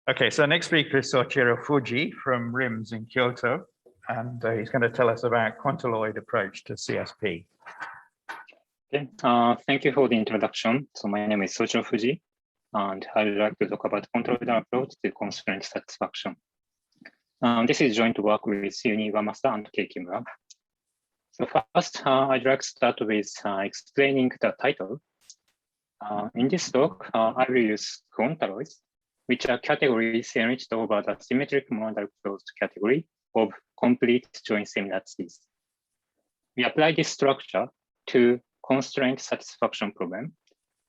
Okay, so next speaker is Soichiro Fujii from RIMS in Kyoto, and he's going to tell us about Quantaloid approach to CSP. Okay, thank you for the introduction. So my name is Soichiro Fujii, and I would like to talk about Quantaloidal approach to constraint satisfaction. This is joint work with Yuni Iwamasa and Kei Kimura. So first, I'd like to start with explaining the title. In this talk, I will use quantaloids, which are categories enriched over the symmetric monadal closed category of complete joint semilattices. We apply this structure to constraint satisfaction problem,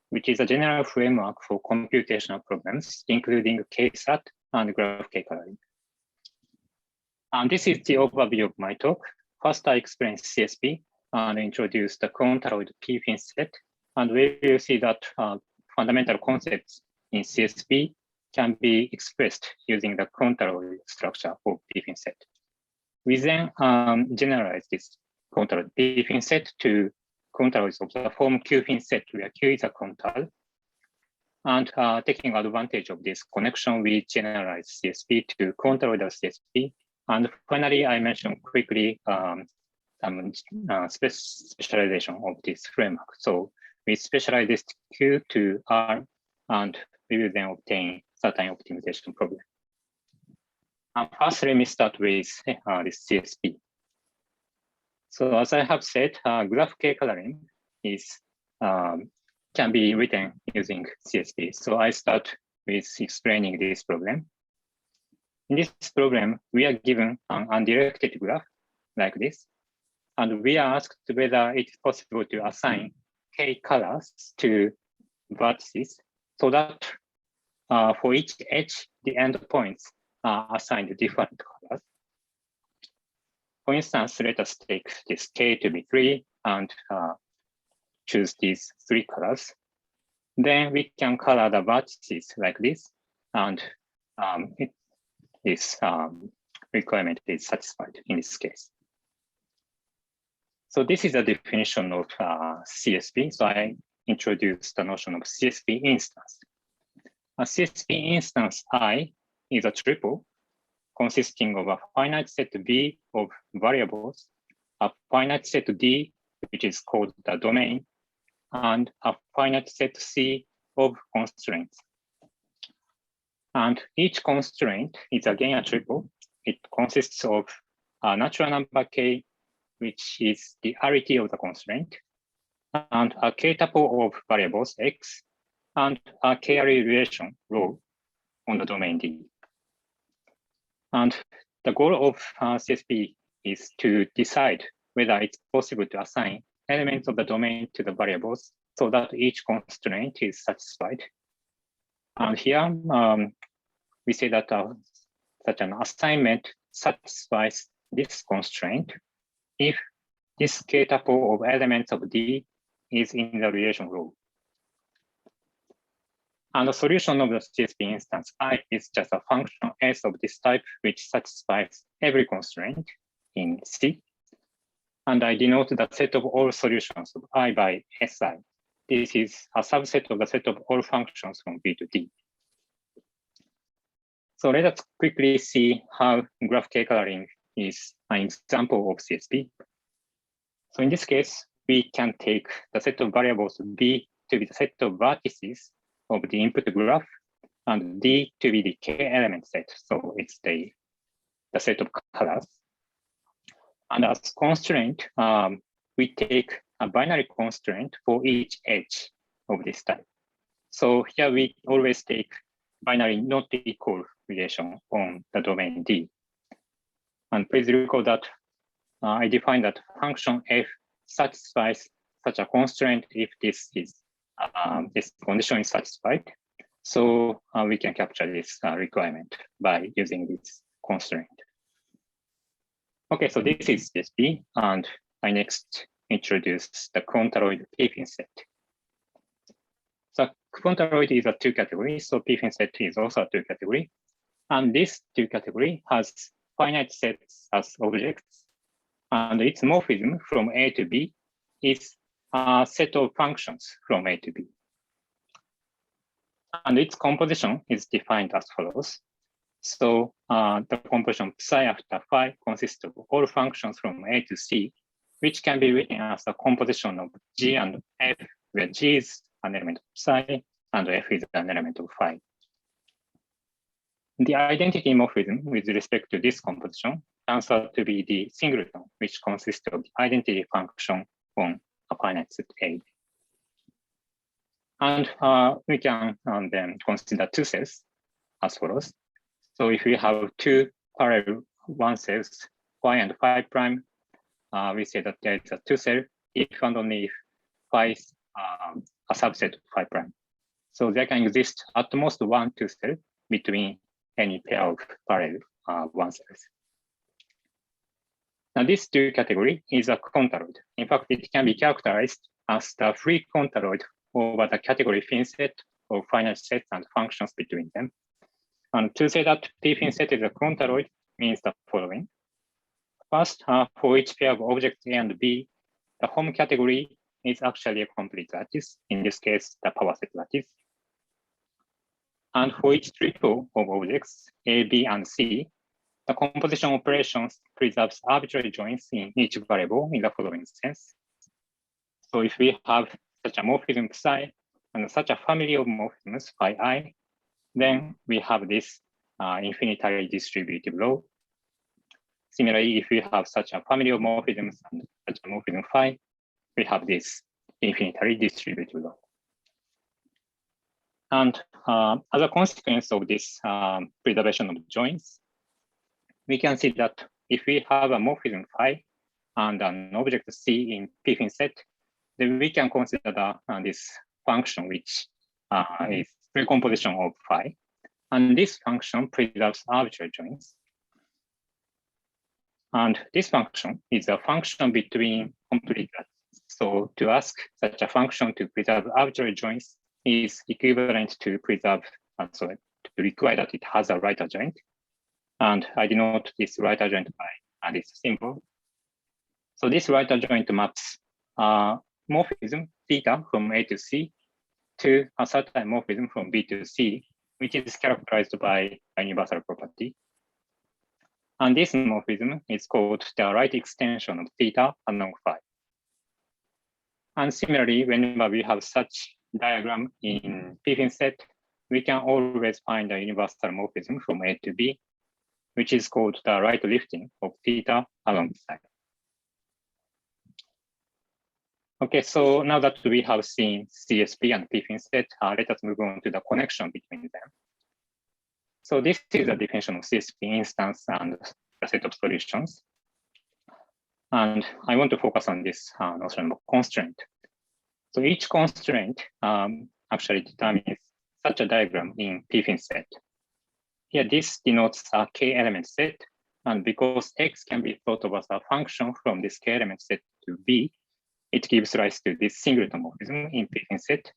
which is a general framework for computational problems, including K-SAT and graph K-coloring. And this is the overview of my talk. First, I explain CSP and introduce the Quantaloid P-fin set, and we will see that fundamental concepts in CSP can be expressed using the Quantaloid structure of P-fin set. We then generalize this Quantaloid P-fin set to quantaloids of the form Q-fin set, where Q is a quantal. And taking advantage of this connection, we generalize CSP to quantaloidal CSP. And finally, I mentioned quickly specialization of this framework. So we specialize this Q to R, and we will then obtain certain optimization problem. First, let me start with this CSP. So as I have said, graph K coloring is can be written using CSP. So I start with explaining this problem. In this problem, we are given an undirected graph like this, and we are asked whether it is possible to assign K colors to vertices so that for each edge, the endpoints are assigned different colors. For instance, let us take this K to be 3 and choose these 3 colors. Then we can color the vertices like this, and this requirement is satisfied in this case. So this is a definition of CSP. So I introduced the notion of CSP instance. A CSP instance I is a triple consisting of a finite set V of variables, a finite set D, which is called the domain, and a finite set C of constraints. And each constraint is again a triple. It consists of a natural number K, which is the arity of the constraint, and a K tuple of variables X, and a K-array relation rho on the domain D. And the goal of CSP is to decide whether it's possible to assign elements of the domain to the variables so that each constraint is satisfied. And here, we say that such an assignment satisfies this constraint if this K tuple of elements of D is in the relation rho. And the solution of the CSP instance I is just a function S of this type, which satisfies every constraint in C. And I denote the set of all solutions of I by Si. This is a subset of the set of all functions from B to D. So let us quickly see how graph K coloring is an example of CSP. So in this case, we can take the set of variables B to be the set of vertices of the input graph, and D to be the K element set. So it's the set of colors. And as constraint, we take a binary constraint for each edge of this type. So here we always take binary not equal relation on the domain D. And please recall that I define that function F satisfies such a constraint if this condition is satisfied. So we can capture this requirement by using this constraint. Okay, so this is CSP, and I next introduce the Quantaloid P-fin set. So Quantaloid is a 2 category, so P-fin set is also a 2 category. And this 2 category has finite sets as objects, and its morphism from A to B is a set of functions from A to B. And its composition is defined as follows. So the composition psi after phi consists of all functions from A to C, which can be written as a composition of G and F, where G is an element of psi and F is an element of phi. The identity morphism with respect to this composition turns out to be the singleton, which consists of the identity function on a finite set A. And we can then consider two cells as follows. So if we have two parallel one cells, phi and phi prime, we say that there is a two cell if and only if phi is a subset of phi prime. So there can exist at most one two cell between any pair of parallel one cells. Now this two category is a Quantaloid. In fact, it can be characterized as the free Quantaloid over the category fin set of finite sets and functions between them. And to say that P fin set is a Quantaloid means the following. First, for each pair of objects A and B, the home category is actually a complete lattice, in this case, the power set lattice. And for each triple of objects A, B, and C, the composition operations preserves arbitrary joins in each variable in the following sense. So if we have such a morphism psi and such a family of morphisms phi I, then we have this infinitary distributive law. Similarly, if we have such a family of morphisms and such a morphism phi, we have this infinitary distributive law. And as a consequence of this preservation of joins, we can see that if we have a morphism phi and an object C in P fin set, then we can consider this function which is precomposition of phi. And this function preserves arbitrary joins. And this function is a function between complete lattices. So to ask such a function to preserve arbitrary joins is equivalent to preserve, so to require that it has a right adjoint. And I denote this right adjoint by this symbol. So this right adjoint maps morphism theta from A to C to a certain morphism from B to C, which is characterized by a universal property. And this morphism is called the right extension of theta along phi. And similarly, whenever we have such diagram in P fin set, we can always find a universal morphism from A to B, which is called the right lifting of theta along psi. Okay, so now that we have seen CSP and P fin set, let us move on to the connection between them. So this is the definition of CSP instance and the set of solutions. And I want to focus on this notion of constraint. So each constraint actually determines such a diagram in P fin set. Here, this denotes a K element set. And because X can be thought of as a function from this K element set to B, it gives rise to this singleton morphism in P fin set.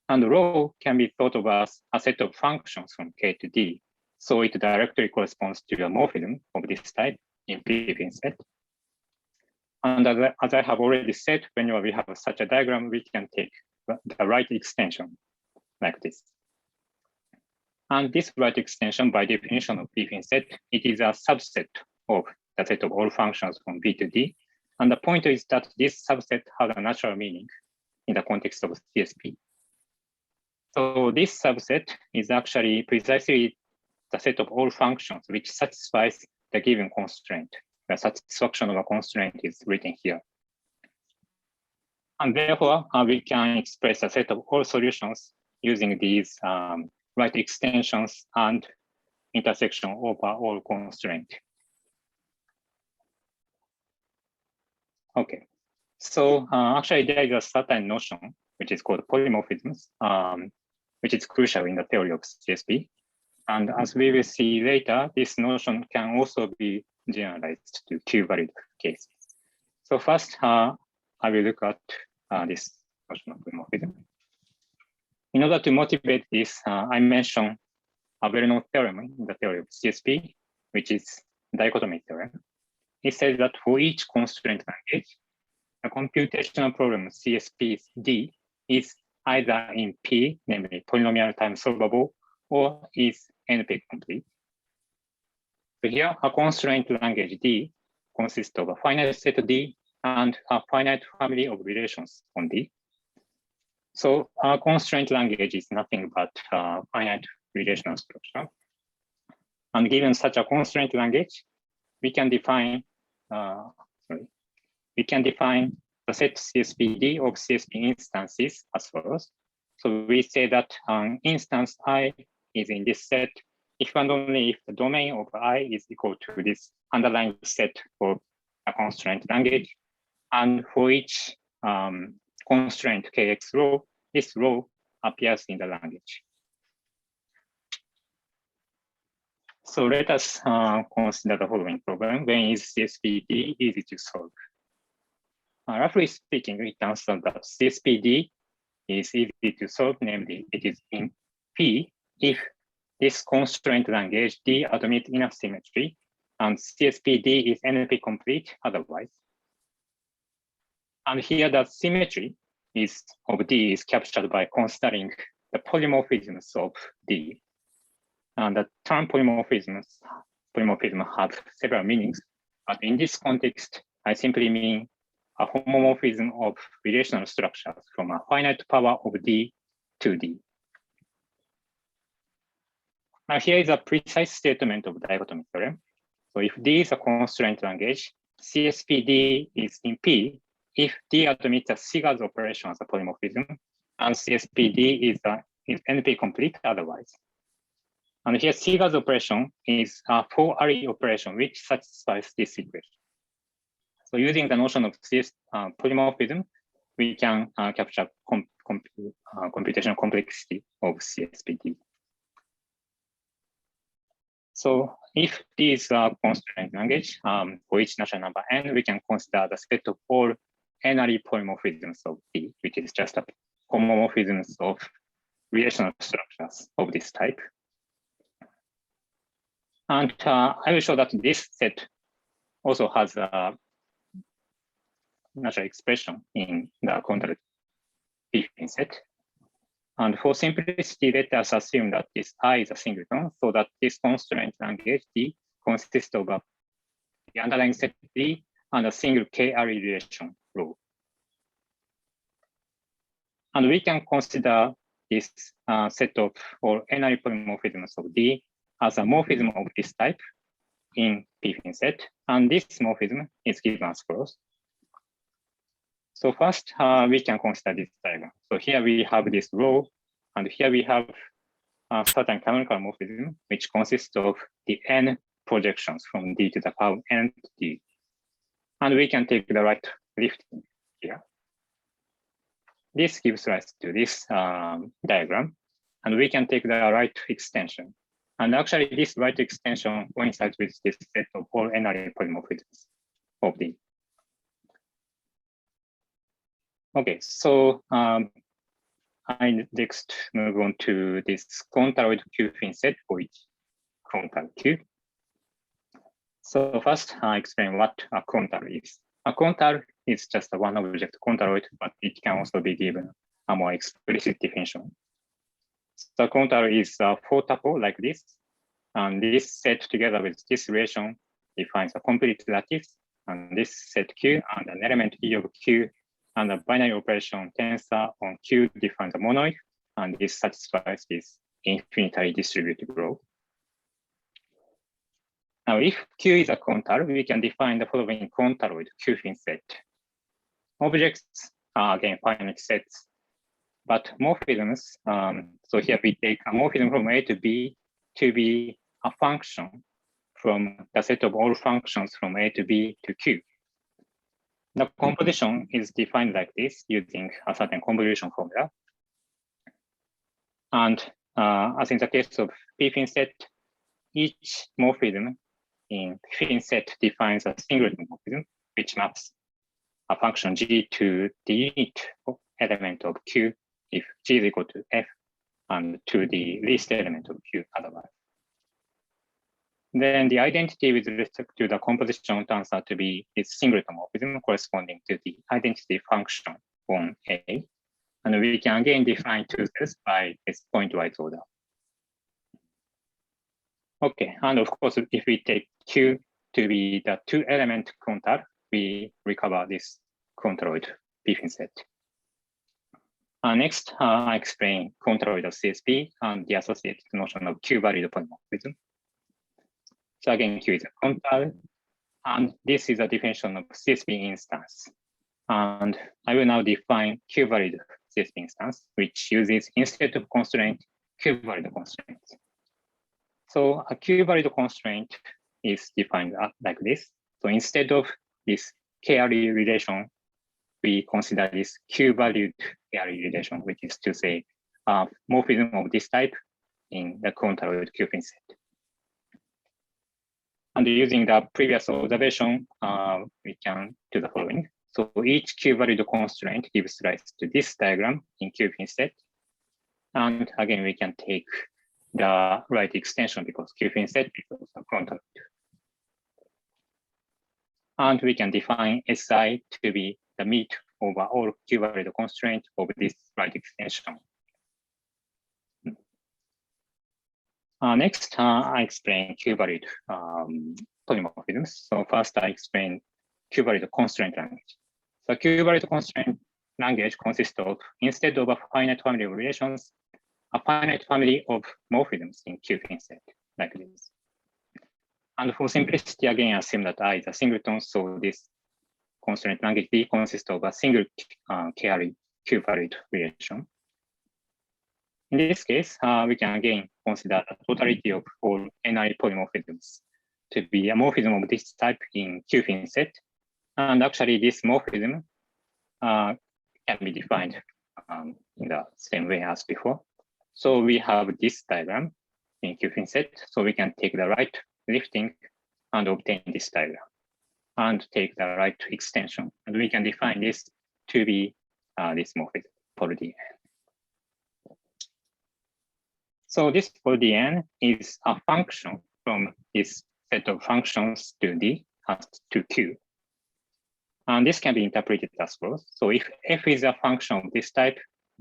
And rho can be thought of as a set of functions from K to D. So it directly corresponds to a morphism of this type in P fin set. And as I have already said, whenever we have such a diagram, we can take the right extension like this. And this right extension, by definition of P fin set, it is a subset of the set of all functions from B to D. And the point is that this subset has a natural meaning in the context of CSP. So this subset is actually precisely the set of all functions which satisfies the given constraint. The satisfaction of a constraint is written here. And therefore, we can express a set of all solutions using these right extensions and intersection over all constraint. Okay, so actually there is a certain notion which is called polymorphisms, which is crucial in the theory of CSP. And as we will see later, this notion can also be generalized to Q-valued cases. So first, I will look at this notion of polymorphism. In order to motivate this, I mentioned a well-known theorem in the theory of CSP, which is dichotomy theorem. It says that for each constraint language, the computational problem CSP D is either in P, namely polynomial time solvable, or is NP complete. So here, a constraint language D consists of a finite set D and a finite family of relations on D. So our constraint language is nothing but a finite relational structure. And given such a constraint language, we can define the set CSPD of CSP instances as follows. So we say that an instance I is in this set if and only if the domain of I is equal to this underlying set of a constraint language. And for each constraint KX row, this row appears in the language. So let us consider the following problem. When is CSPD easy to solve? Roughly speaking, it turns out that CSPD is easy to solve, namely it is in P if this constraint language D admits enough symmetry and CSPD is NP complete otherwise. And here the symmetry of D is captured by considering the polymorphisms of D. And the term polymorphism have several meanings, but in this context, I simply mean a homomorphism of relational structures from a finite power of D to D. Now here is a precise statement of the dichotomy theorem. So if D is a constraint language, CSPD is in P if D admits a Sigas operation as a polymorphism, and CSPD is NP complete otherwise. And here Sigas operation is a 4-array operation which satisfies this equation. So using the notion of polymorphism, we can capture computational complexity of CSPD. So if D is a constraint language, for each natural number n, we can consider the set of all n-array polymorphisms of D, which is just a homomorphisms of relational structures of this type. And I will show that this set also has a natural expression in the Quantaloidal P-fin set. And for simplicity, let us assume that this I is a singleton, so that this constraint language D consists of the underlying set D and a single K-array relation row. And we can consider this set of all n-array polymorphisms of D as a morphism of this type in P-fin set. And this morphism is given as follows. So first, we can consider this diagram. So here we have this row, and here we have a certain canonical morphism, which consists of the n projections from D to the power n to D. And we can take the right lifting here. This gives rise to this diagram, and we can take the right extension. And actually, this right extension coincides with this set of all n-array polymorphisms of D. Okay, so I next move on to this Quantaloidal Q-fin set for each Quantal Q. So first, I explain what a Quantal is. A Quantal is just a one object Quantaloid, but it can also be given a more explicit definition. So a Quantal is a 4-tuple like this, and this set together with this relation defines a complete lattice, and this set Q and an element E of Q and a binary operation tensor on Q defines a monoid, and this satisfies this infinitely distributed row. Now, if Q is a Quantal, we can define the following Quantaloid Q-fin set. Objects are again finite sets, but morphisms, so here we take a morphism from A to B to be a function from the set of all functions from A to B to Q. The composition is defined like this using a certain convolution formula. And as in the case of P-fin set, each morphism in P-fin set defines a singleton morphism, which maps a function G to the unit element of Q if G is equal to F, and to the least element of Q otherwise. Then the identity with respect to the composition turns out to be its singleton morphism corresponding to the identity function on A. And we can again define two sets by this pointwise order. Okay, and of course, if we take Q to be the two-element quantal, we recover this quantaloid P-fin set. Next, I explain quantaloidal CSP and the associated notion of Q-valued polymorphism. So again, Q is a quantal, and this is a definition of CSP instance. And I will now define Q-valued CSP instance, which uses instead of constraint, Q-valued constraints. So a Q-valued constraint is defined like this. So instead of this KRE relation, we consider this Q-valued KRE relation, which is to say morphism of this type in the quantaloid Q-fin set. And using the previous observation, we can do the following. So each Q-valued constraint gives rise to this diagram in Q-fin set. And again, we can take the right extension because Q-fin set is also quantaloid. And we can define SI to be the meet over all Q-valued constraint of this right extension. Next, I explain Q-valued polymorphisms. So first, I explain Q-valued constraint language. So Q-valued constraint language consists of, instead of a finite family of relations, a finite family of morphisms in Q-fin set, like this. And for simplicity, again, assume that I is a singleton, so this constraint language B consists of a single KRE Q-valued relation. In this case, we can again consider the totality of all NI polymorphisms to be a morphism of this type in Q-fin set. And actually, this morphism can be defined in the same way as before. So we have this diagram in Q-fin set, so we can take the right lifting and obtain this diagram and take the right extension. And we can define this to be this morphism for DN. So this for DN is a function from this set of functions to D to Q. And this can be interpreted as follows. So if F is a function of this type,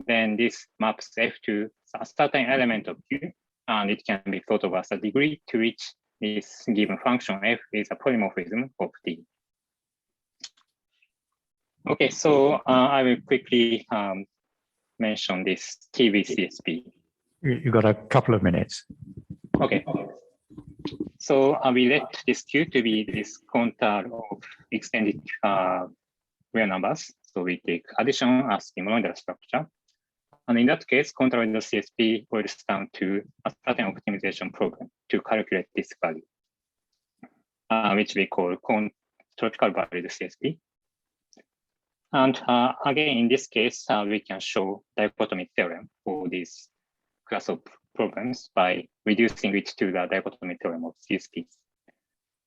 then this maps F to a certain element of Q, and it can be thought of as a degree to which this given function F is a polymorphism of D. Okay, so I will quickly mention this TVCSP. You've got a couple of minutes. Okay. So we let this Q to be this quantal of extended real numbers. So we take addition as the monoidal structure. And in that case, quantaloidal CSP boils down to a certain optimization problem to calculate this value, which we call tropical valued CSP. And again, in this case, we can show dichotomy theorem for this class of problems by reducing it to the dichotomy theorem of CSPs.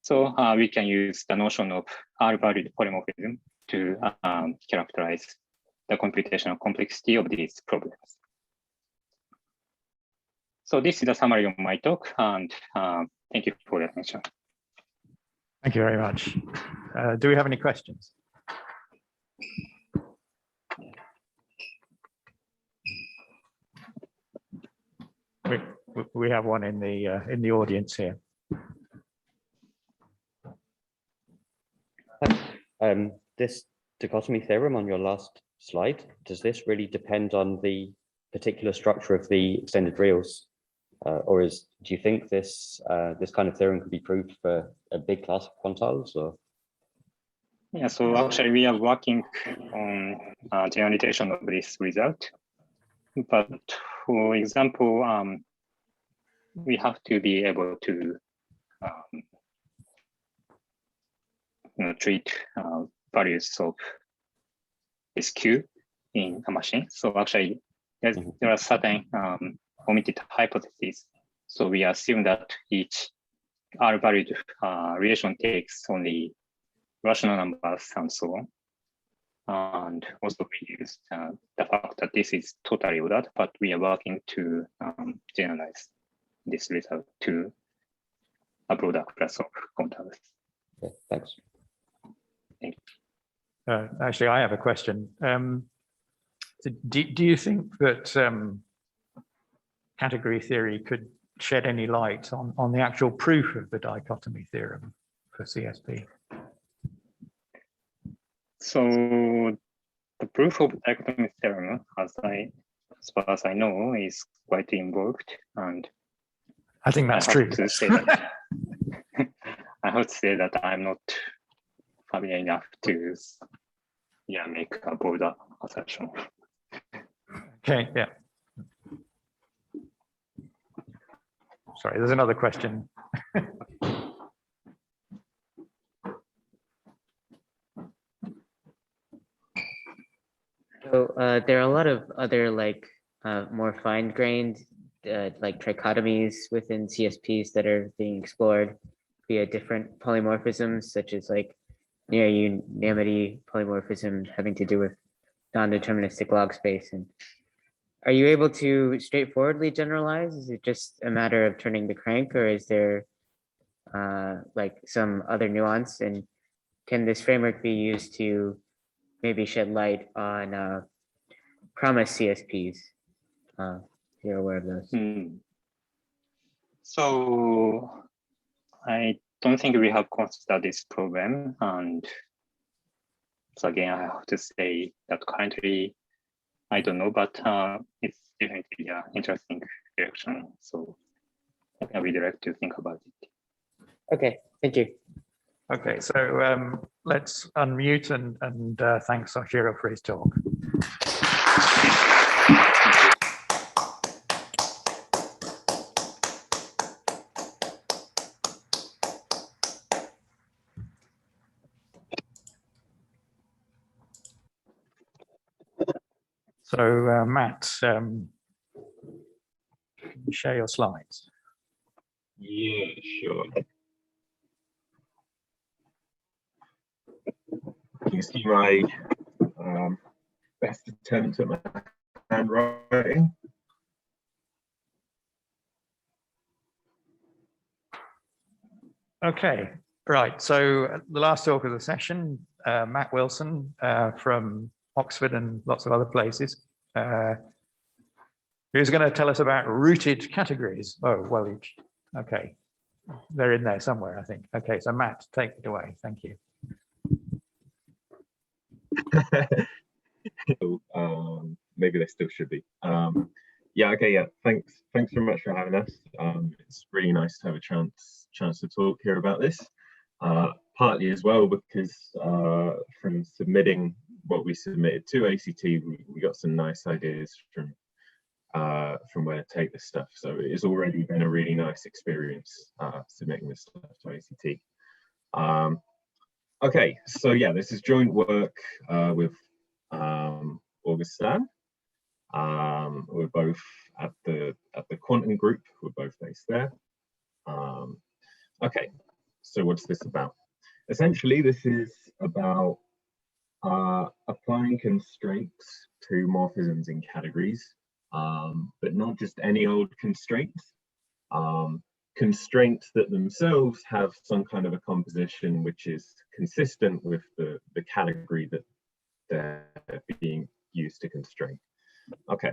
So we can use the notion of R-valued polymorphism to characterize the computational complexity of these problems. So this is a summary of my talk, and thank you for your attention. Thank you very much. Do we have any questions? We have one in the audience here. This dichotomy theorem on your last slide, does this really depend on the particular structure of the extended reals, or do you think this this kind of theorem could be proved for a big class of quantiles? Or? Yeah, so actually we are working on generalization of this result, but for example, we have to be able to treat values of this Q in a machine. So actually, there are certain omitted hypotheses. So we assume that each R-valued relation takes only rational numbers and so on. And also we use the fact that this is totally ordered, but we are working to generalize this result to a broader class of quantiles. Okay, thanks. Thank you. Actually, I have a question. So do you think that category theory could shed any light on the actual proof of the dichotomy theorem for CSP? So the proof of dichotomy theorem, as far as I know, is quite involved, and I think that's I true. have to say that I have to say that I'm not familiar enough to make a broader assertion. Okay, yeah. Sorry, there's another question. So there are a lot of other more fine-grained like trichotomies within CSPs that are being explored via different polymorphisms, such as like near unanimity polymorphism having to do with non-deterministic log space. And are you able to straightforwardly generalize? Is it just a matter of turning the crank, or is there like some other nuance? And can this framework be used to maybe shed light on promise CSPs? If you're aware of those. So I don't think we have considered this problem, and so again, I have to say that currently I don't know, but it's definitely an interesting direction. So I would like to think about it. Okay, thank you. Okay, so let's unmute and thank Soichiro for his talk. So Matt, share your slides. Yeah, sure. You see my best attempt at my handwriting. Okay, right. So the last talk of the session, Matt Wilson from Oxford and lots of other places, who's going to tell us about rooted categories. Oh, well, okay. They're in there somewhere, I think. Okay, so Matt, take it away. Thank you. Maybe they still should be. Yeah, okay, yeah. Thanks very much for having us. It's really nice to have a chance to talk here about this. Partly as well because from submitting what we submitted to ACT, we got some nice ideas from where to take this stuff. So it's already been a really nice experience submitting this stuff to ACT. Okay, so yeah, this is joint work with Augustin. We're both at the quantum group. We're both based there. Okay, so what's this about? Essentially, this is about applying constraints to morphisms in categories, but not just any old constraints. Constraints that themselves have some kind of a composition which is consistent with the category that they're being used to constrain. Okay,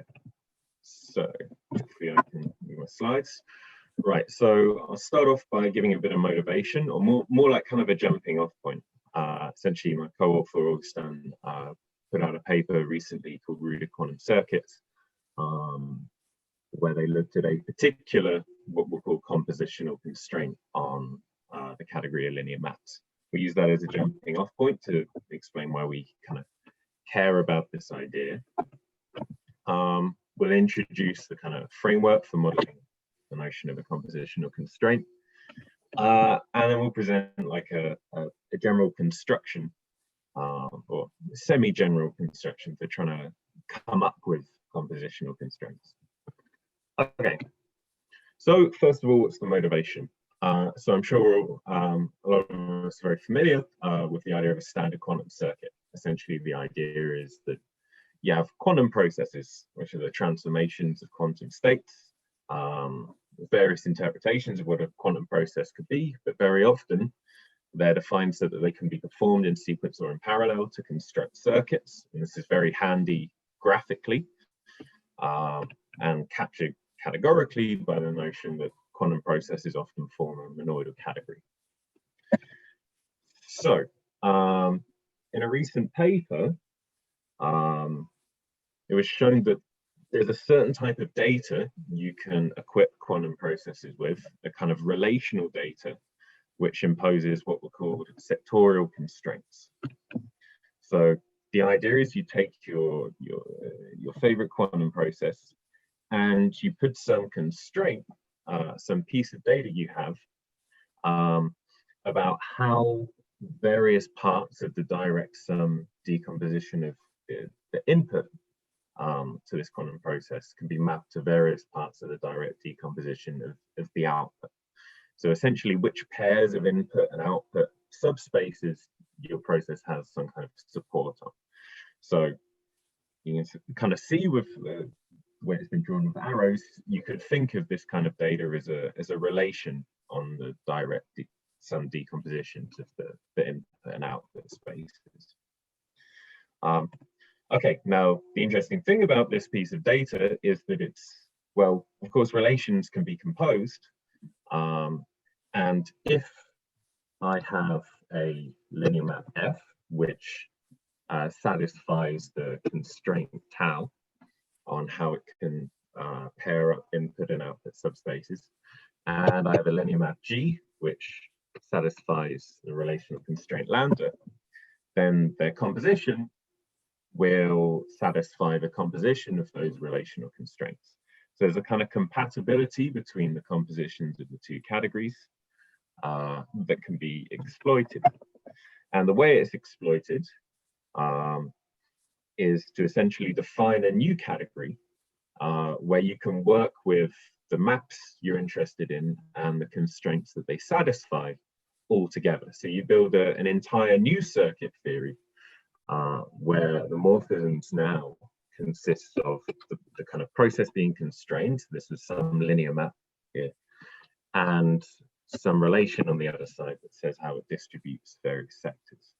so hopefully I can move my slides. Right, so I'll start off by giving a bit of motivation, or more like kind of a jumping off point. Essentially, my co-author Augustin put out a paper recently called Rooted Quantum Circuits, where they looked at a particular, what we'll call compositional constraint on the category of linear maps. We use that as a jumping off point to explain why we kind of care about this idea. We'll introduce the kind of framework for modeling the notion of a compositional constraint. And then we'll present like a general construction or semi-general construction for trying to come up with compositional constraints. Okay, so first of all, what's the motivation? So I'm sure a lot of us are very familiar with the idea of a standard quantum circuit. Essentially, the idea is that you have quantum processes, which are the transformations of quantum states. Various interpretations of what a quantum process could be, but very often they're defined so that they can be performed in sequence or in parallel to construct circuits. And this is very handy graphically and captured categorically by the notion that quantum processes often form a monoidal category. So in a recent paper, it was shown that there's a certain type of data you can equip quantum processes with, a kind of relational data, which imposes what were called sectorial constraints. So the idea is you take your favorite quantum process and you put some constraint, some piece of data you have about how various parts of the direct sum decomposition of the input to this quantum process can be mapped to various parts of the direct decomposition of the output. So essentially, which pairs of input and output subspaces your process has some kind of support on. So you can kind of see with where it's been drawn with arrows, you could think of this kind of data as a relation on the direct sum decompositions of the input and output spaces. Okay, now the interesting thing about this piece of data is that it's, well, of course, relations can be composed. And if I have a linear map F, which satisfies the constraint tau on how it can pair up input and output subspaces, and I have a linear map G, which satisfies the relational constraint lambda, then their composition will satisfy the composition of those relational constraints. So there's a kind of compatibility between the compositions of the two categories that can be exploited. And the way it's exploited is to essentially define a new category where you can work with the maps you're interested in and the constraints that they satisfy all together. So you build an entire new circuit theory where the morphisms now consist of the kind of process being constrained. This is some linear map here, and some relation on the other side that says how it distributes various sectors.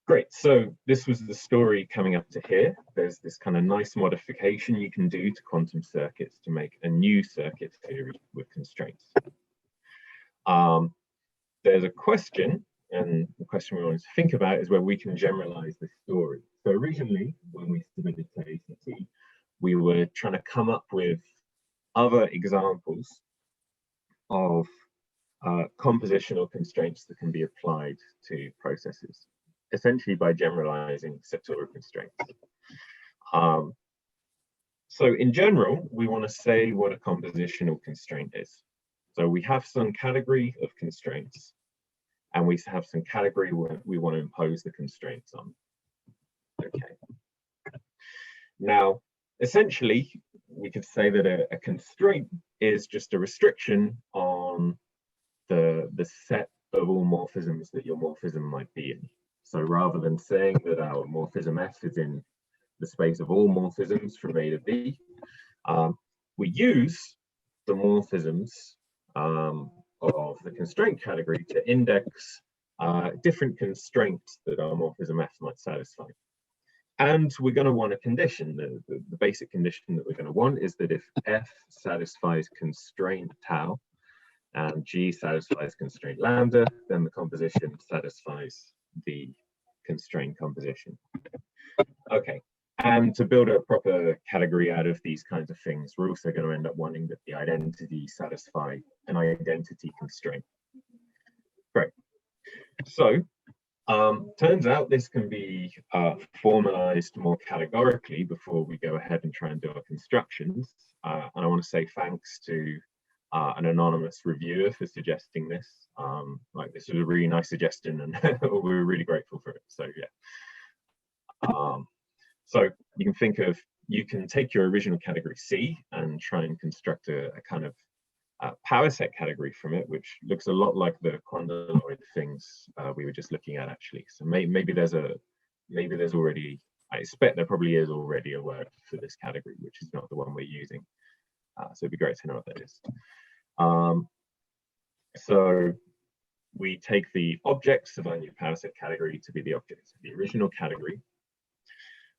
Great, so this was the story coming up to here. There's this kind of nice modification you can do to quantum circuits to make a new circuit theory with constraints. There's a question, and the question we want to think about is where we can generalize this story. So originally, when we submitted to ACT, we were trying to come up with other examples of compositional constraints that can be applied to processes, essentially by generalizing sectorial constraints. So in general, we want to say what a compositional constraint is. So we have some category of constraints, and we have some category where we want to impose the constraints on. Okay. Now, essentially, we could say that a constraint is just a restriction on the set of all morphisms that your morphism might be in. So rather than saying that our morphism F is in the space of all morphisms from A to B, we use the morphisms of the constraint category to index different constraints that our morphism F might satisfy. And we're going to want a condition. The basic condition that we're going to want is that if F satisfies constraint tau and G satisfies constraint lambda, then the composition satisfies the constraint composition. Okay, and to build a proper category out of these kinds of things, we're also going to end up wanting that the identity satisfy an identity constraint. Great. So turns out this can be formalized more categorically before we go ahead and try and do our constructions. And I want to say thanks to an anonymous reviewer for suggesting this. Like, this was a really nice suggestion, and we were really grateful for it. So yeah. So you can think of, you can take your original category C and try and construct a kind of power set category from it, which looks a lot like the Quantaloid things we were just looking at, actually. So maybe there's already, I expect there probably is already a word for this category, which is not the one we're using. So it'd be great to know what that is. So we take the objects of our new power set category to be the objects of the original category.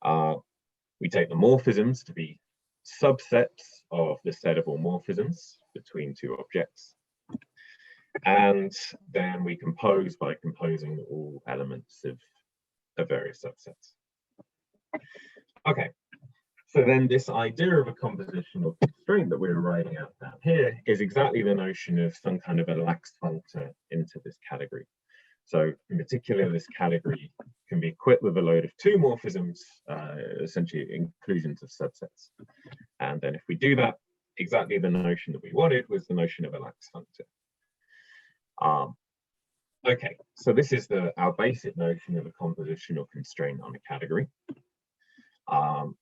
We take the morphisms to be subsets of the set of all morphisms between two objects. And then we compose by composing all elements of various subsets. Okay, so then this idea of a compositional constraint that we're writing out down here is exactly the notion of some kind of a lax functor into this category. So in particular, this category can be equipped with a load of two morphisms, essentially inclusions of subsets. And then if we do that, exactly the notion that we wanted was the notion of a lax functor. Okay, so this is our basic notion of a compositional constraint on a category.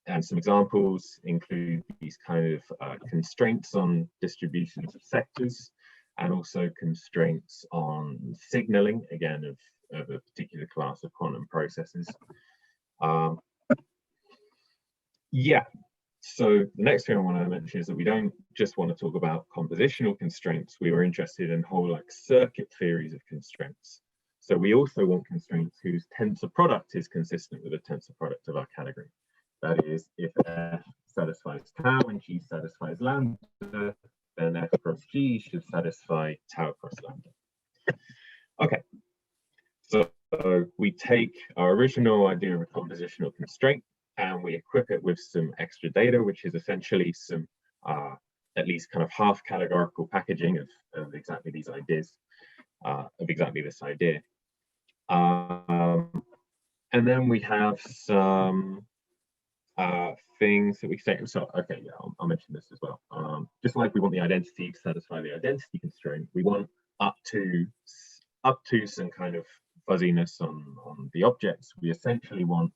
And some examples include these kind of constraints on distributions of sectors, and also constraints on signaling, again, of a particular class of quantum processes. Yeah, so the next thing I want to mention is that we don't just want to talk about compositional constraints. We were interested in whole like circuit theories of constraints. So we also want constraints whose tensor product is consistent with the tensor product of our category. That is, if F satisfies tau and G satisfies lambda, then F cross G should satisfy tau cross lambda. Okay, so we take our original idea of a compositional constraint and we equip it with some extra data, which is essentially some at least kind of half categorical packaging of exactly these ideas, of exactly this idea. And then we have some things that we say. So, okay, yeah, I'll mention this as well. Just like we want the identity to satisfy the identity constraint, we want up to some kind of fuzziness on the objects. We essentially want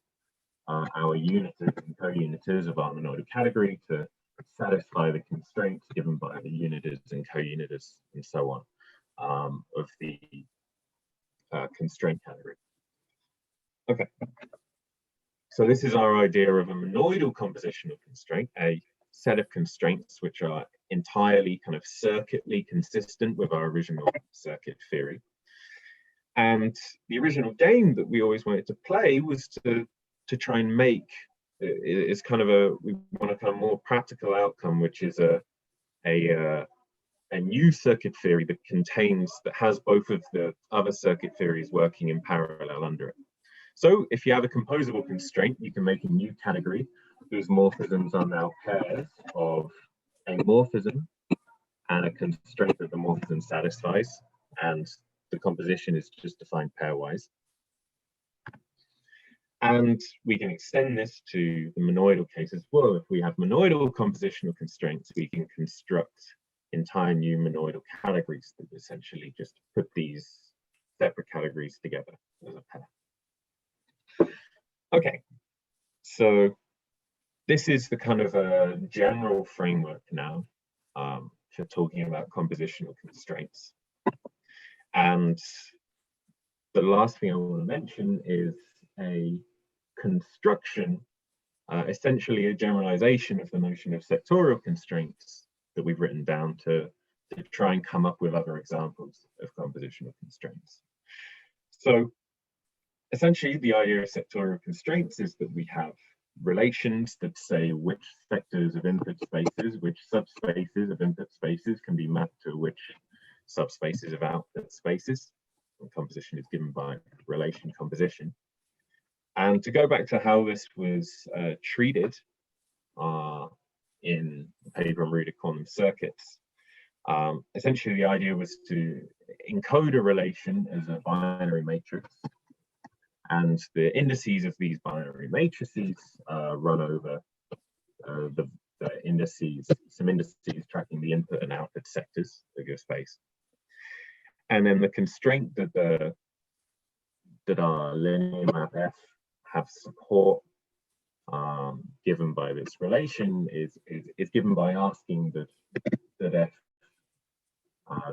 our uniters and co-uniters of our monoidal category to satisfy the constraints given by the uniters and co-uniters and so on of the constraint category. Okay. So this is our idea of a monoidal compositional constraint, a set of constraints which are entirely kind of circuitly consistent with our original circuit theory. And the original game that we always wanted to play was to try and make, it's kind of we want a kind of more practical outcome, which is a new circuit theory that has both of the other circuit theories working in parallel under it. So if you have a composable constraint, you can make a new category whose morphisms are now pairs of a morphism and a constraint that the morphism satisfies, and the composition is just defined pairwise. And we can extend this to the monoidal case as well. If we have monoidal compositional constraints, we can construct entire new monoidal categories that essentially just put these separate categories together as a pair. Okay, so this is the kind of a general framework now for talking about compositional constraints. And the last thing I want to mention is a construction, essentially a generalization of the notion of sectorial constraints that we've written down to try and come up with other examples of compositional constraints. So essentially, the idea of sectorial constraints is that we have relations that say which sectors of input spaces, which subspaces of input spaces can be mapped to which subspaces of output spaces. And composition is given by relation composition. And to go back to how this was treated in the paper on rooted quantum circuits, essentially the idea was to encode a relation as a binary matrix. And the indices of these binary matrices run over the indices, some indices tracking the input and output sectors of your space. And then the constraint that our linear map F have support given by this relation is given by asking that F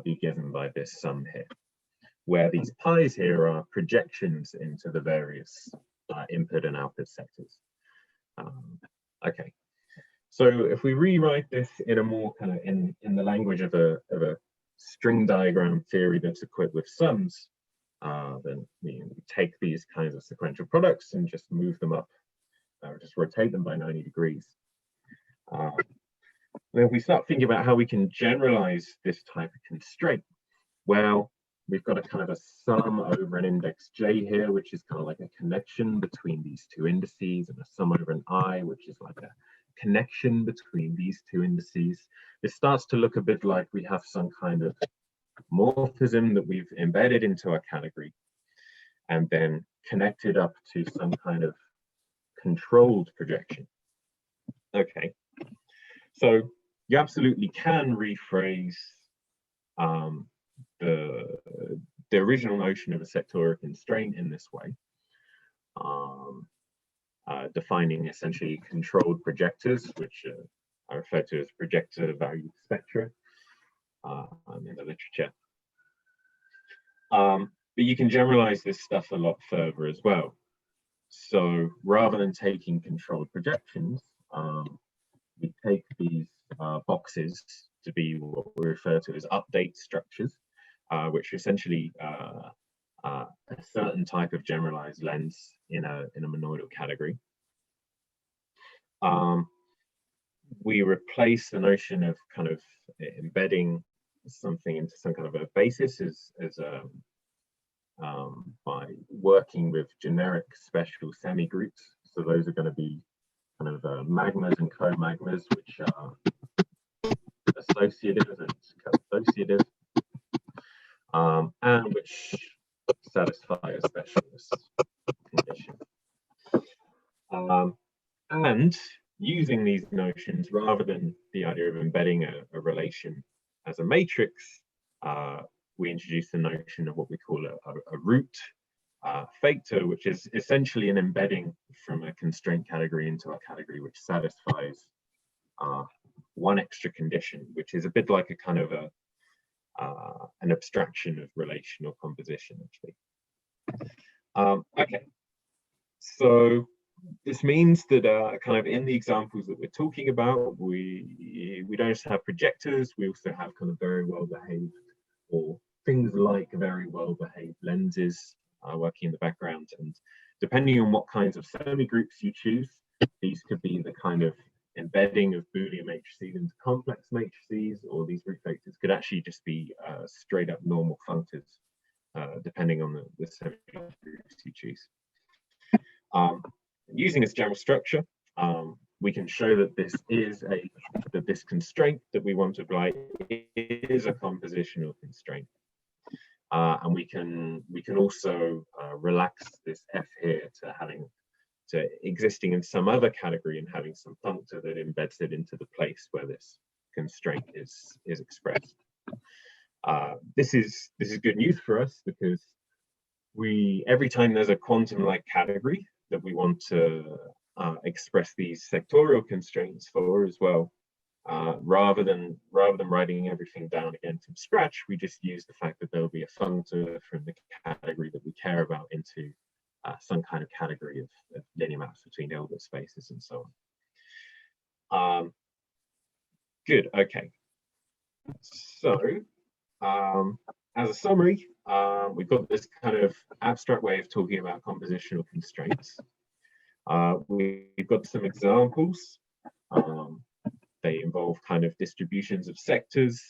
be given by this sum here, where these pi's here are projections into the various input and output sectors. Okay, so if we rewrite this in a more kind of in the language of a string diagram theory that's equipped with sums, then we take these kinds of sequential products and just move them up just rotate them by 90 degrees. Then if we start thinking about how we can generalize this type of constraint, well, we've got a kind of a sum over an index j here, which is kind of like a connection between these two indices, and a sum over an I, which is like a connection between these two indices. It starts to look a bit like we have some kind of morphism that we've embedded into our category and then connected up to some kind of controlled projection. Okay, so you absolutely can rephrase the original notion of a sectorial constraint in this way, defining essentially controlled projectors, which are referred to as projector value spectra in the literature. But you can generalize this stuff a lot further as well. So rather than taking controlled projections, we take these boxes to be what we refer to as update structures, which are essentially a certain type of generalized lens in a monoidal category. We replace the notion of kind of embedding something into some kind of a basis by working with generic special semi-groups. So those are going to be kind of magmas and co-magmas, which are associative and co-associative, and which satisfy a specialist condition. And using these notions, rather than the idea of embedding a relation as a matrix, we introduce the notion of what we call a root factor, which is essentially an embedding from a constraint category into a category which satisfies one extra condition, which is a bit like a kind of an abstraction of relational composition, actually. Okay, so this means that kind of in the examples that we're talking about, we don't just have projectors, we also have kind of very well behaved, or things like very well behaved lenses working in the background. And depending on what kinds of semi-groups you choose, these could be the kind of embedding of Boolean matrices into complex matrices, or these root factors could actually just be straight up normal functors, depending on the semi-groups you choose. Using this general structure, we can show that this constraint that we want to apply is a compositional constraint, and we can also relax this F here to existing in some other category and having some functor that embeds it into the place where this constraint is expressed. This is good news for us, because every time there's a quantum-like category that we want to express these sectorial constraints for as well, rather than writing everything down again from scratch, we just use the fact that there'll be a functor from the category that we care about into some kind of category of linear maps between Hilbert spaces and so on. Good, okay. So as a summary, we've got this kind of abstract way of talking about compositional constraints. We've got some examples. They involve kind of distributions of sectors,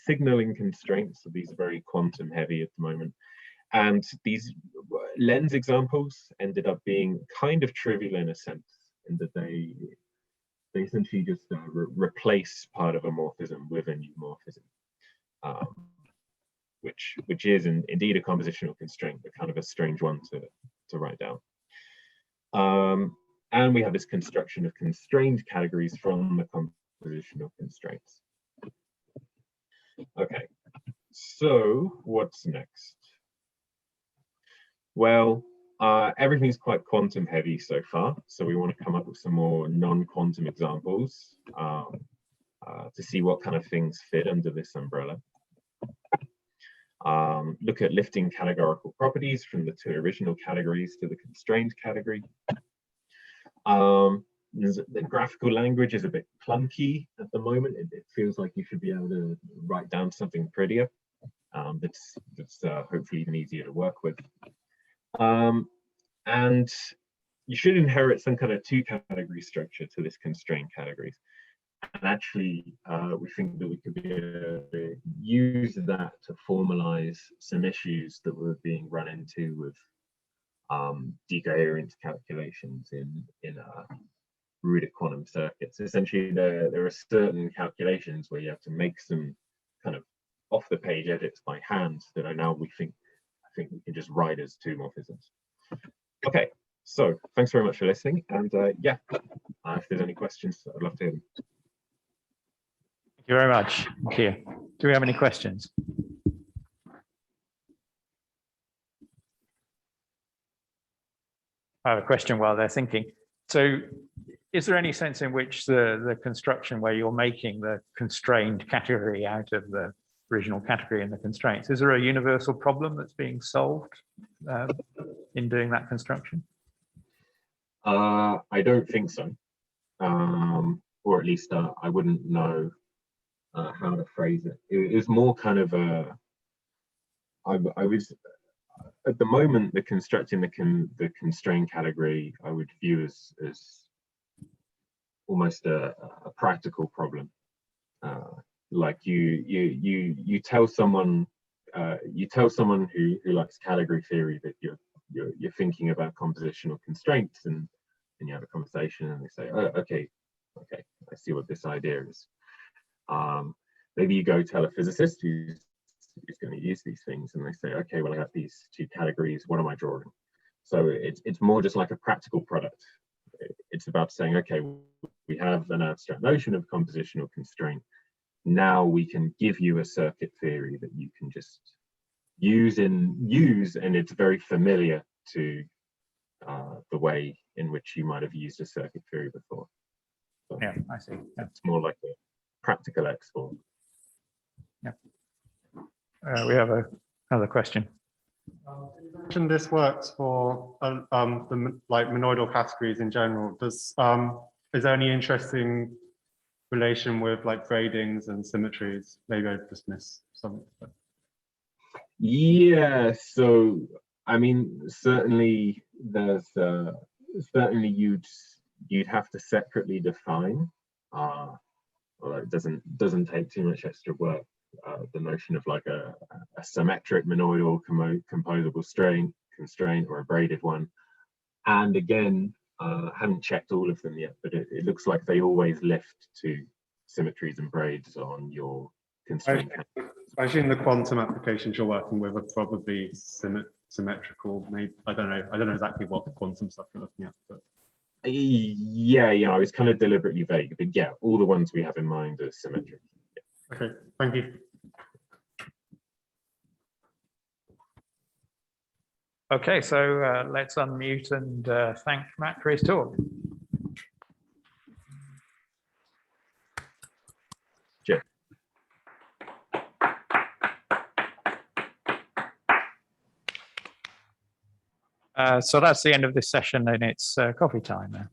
signaling constraints. So these are very quantum heavy at the moment. And these lens examples ended up being kind of trivial in a sense, in that they essentially just replace part of a morphism with a new morphism, which is indeed a compositional constraint, but kind of a strange one to write down. And we have this construction of constrained categories from the compositional constraints. Okay, so what's next? Well, everything's quite quantum heavy so far, so we want to come up with some more non-quantum examples to see what kind of things fit under this umbrella. Look at lifting categorical properties from the two original categories to the constrained category. The graphical language is a bit clunky at the moment. It feels like you should be able to write down something prettier that's hopefully even easier to work with. And you should inherit some kind of two category structure to this constraint categories. And actually, we think that we could be able to use that to formalize some issues that were being run into with decoherence calculations in Rooted quantum circuits. Essentially, there are certain calculations where you have to make some kind of off-the-page edits by hand that are now I think we can just write as two morphisms. Okay, so thanks very much for listening, and yeah, if there's any questions, I'd love to hear them. Thank you very much. Thank you. Do we have any questions? I have a question while they're thinking. So is there any sense in which the construction where you're making the constrained category out of the original category and the constraints, is there a universal problem that's being solved in doing that construction? I don't think so, or at least I wouldn't know how to phrase it. It was more kind of I was at the moment the constructing the constrained category I would view as almost a practical problem. Like you tell someone who likes category theory that you're thinking about compositional constraints, and you have a conversation and they say, oh, okay, I see what this idea is. Maybe you go tell a physicist who's going to use these things, and they say, okay, well, I have these two categories, what am I drawing? So it's more just like a practical product. It's about saying, okay, we have an abstract notion of compositional constraint. Now we can give you a circuit theory that you can just use, and it's very familiar to the way in which you might have used a circuit theory before. So yeah, I see. Yeah. It's more like a practical export. Yeah. We have another question. You mentioned this works for the monoidal categories in general. Is there any interesting relation with like gradings and symmetries? Maybe I just missed something. Yeah, so I mean, certainly there's certainly you'd have to separately define. Well, it doesn't take too much extra work. The notion of like a symmetric monoidal composable constraint or a braided one. And again, haven't checked all of them yet, but it looks like they always lift to symmetries and braids on your constraint. I assume the quantum applications you're working with are probably symmetrical. Maybe I don't know exactly what the quantum stuff you're looking at, but yeah, I was kind of deliberately vague, but yeah, all the ones we have in mind are symmetric. Yeah. Okay, thank you. Okay, so let's unmute and thank Matt for his talk. Sure. So that's the end of this session, and it's coffee time now.